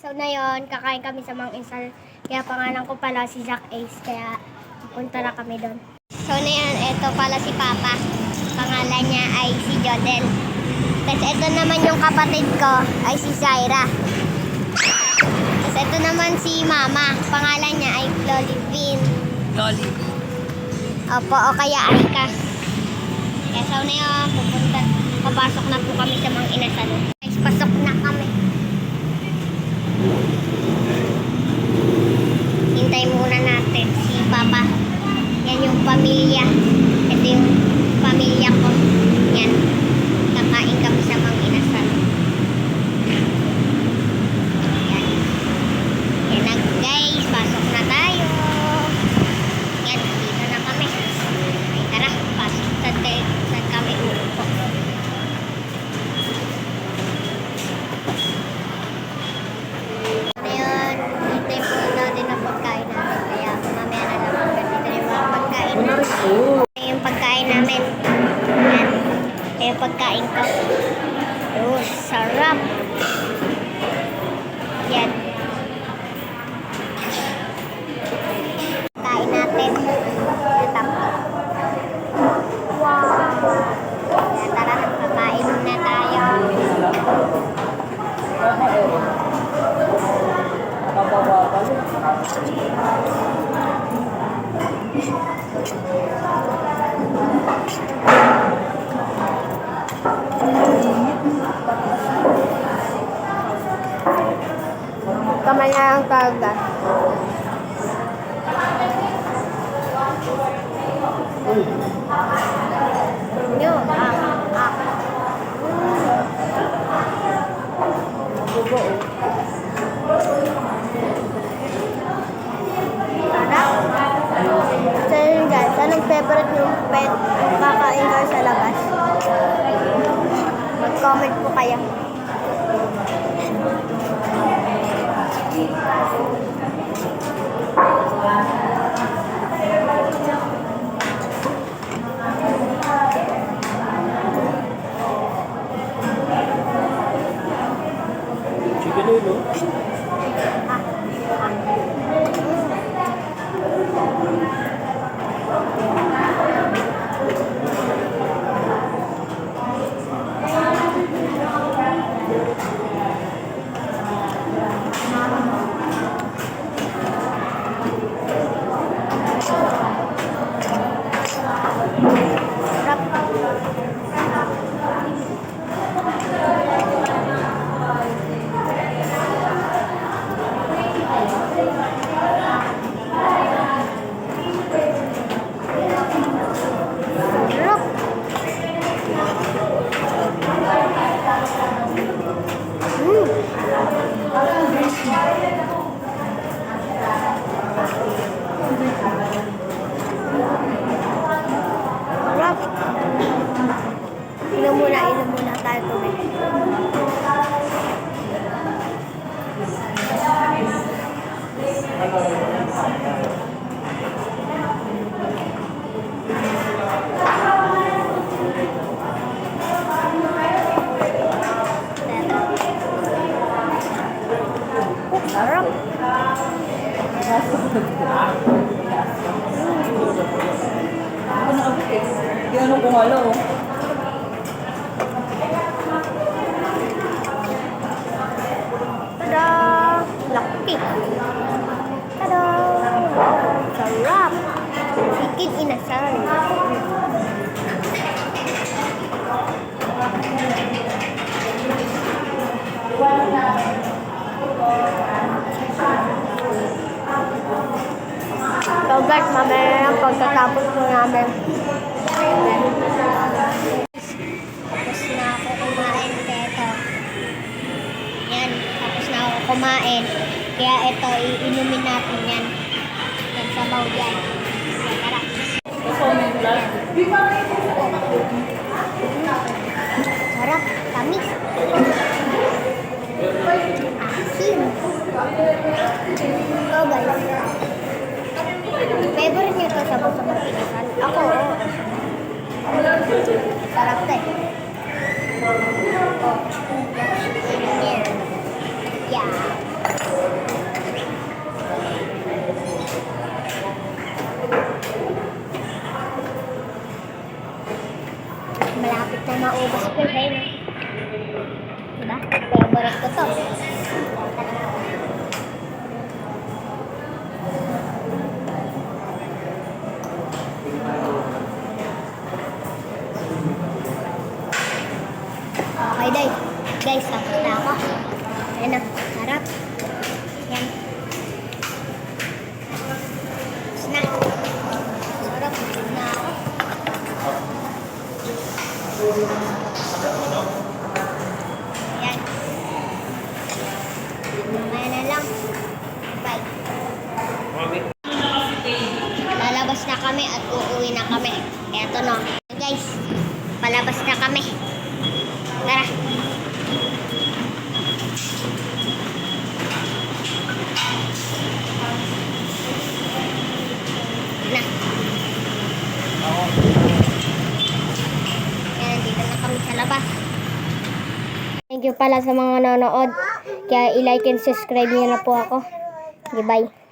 So na yun, kakain kami sa Mang Insal. Kaya pangalan ko pala si Jack Ace. Kaya punta na kami doon. So na yun, ito pala si Papa. Pangalan niya ay si Jodel. Tapos ito naman yung kapatid ko ay si Zaira. Tapos ito naman si Mama. Pangalan niya ay Lolivine. Lolivine. Opo, o kaya Aika. Kaya so na yun, papasok na po kami sa Mang Inasal. Guys, pasok na kami. Hintay muna natin si Papa. Yan yung pamilya. Ito yung pamilya ko. Yan. Kakain kami sa Mang Inasal. Yan. Yan na guys. Pasok na tayo. Yan. Dito na kami. Ay tara. Pasok. Saan kami uupo. Yung pagkain namin. Yan. Yung pagkain ko. Oh, sarap. Yan. Kain natin. Natap. Wow. Yan, tara. Kakain na tayo. Kamay na ang kagat. Yun. So yun guys, anong favorite yung pet kung kakain kayo sa labas? Mag-comment po kayo. Chicken ulo. Inom muna tayo tubig. Sarap. Ano kung ano? Tada! Laki! Tada! Sarap! Chicken inasal. So guys, mamaya yung pagkatapos po namin. Tapos na ako kumain dito. Yan, tapos na ako kumain. Kaya ito, iinumin natin yan. Yan, sabaw yan. Tara. Sarap, tamis. Asin. So guys, favorite niyo ito sabaw sa Mang Inasal? Ako, oo. Sarap to eh. Yeah. Yan. Na. Sarap na ako. Yan. Mamaya na lang. Bye. Lalabas na kami at uuwi na kami. Eto no. Guys, palabas na kami. Tara. Na. Yan, dito na kami sa labas. Thank you pala sa mga nanonood. Kaya i-like and subscribe niyo na po ako. Okay, bye.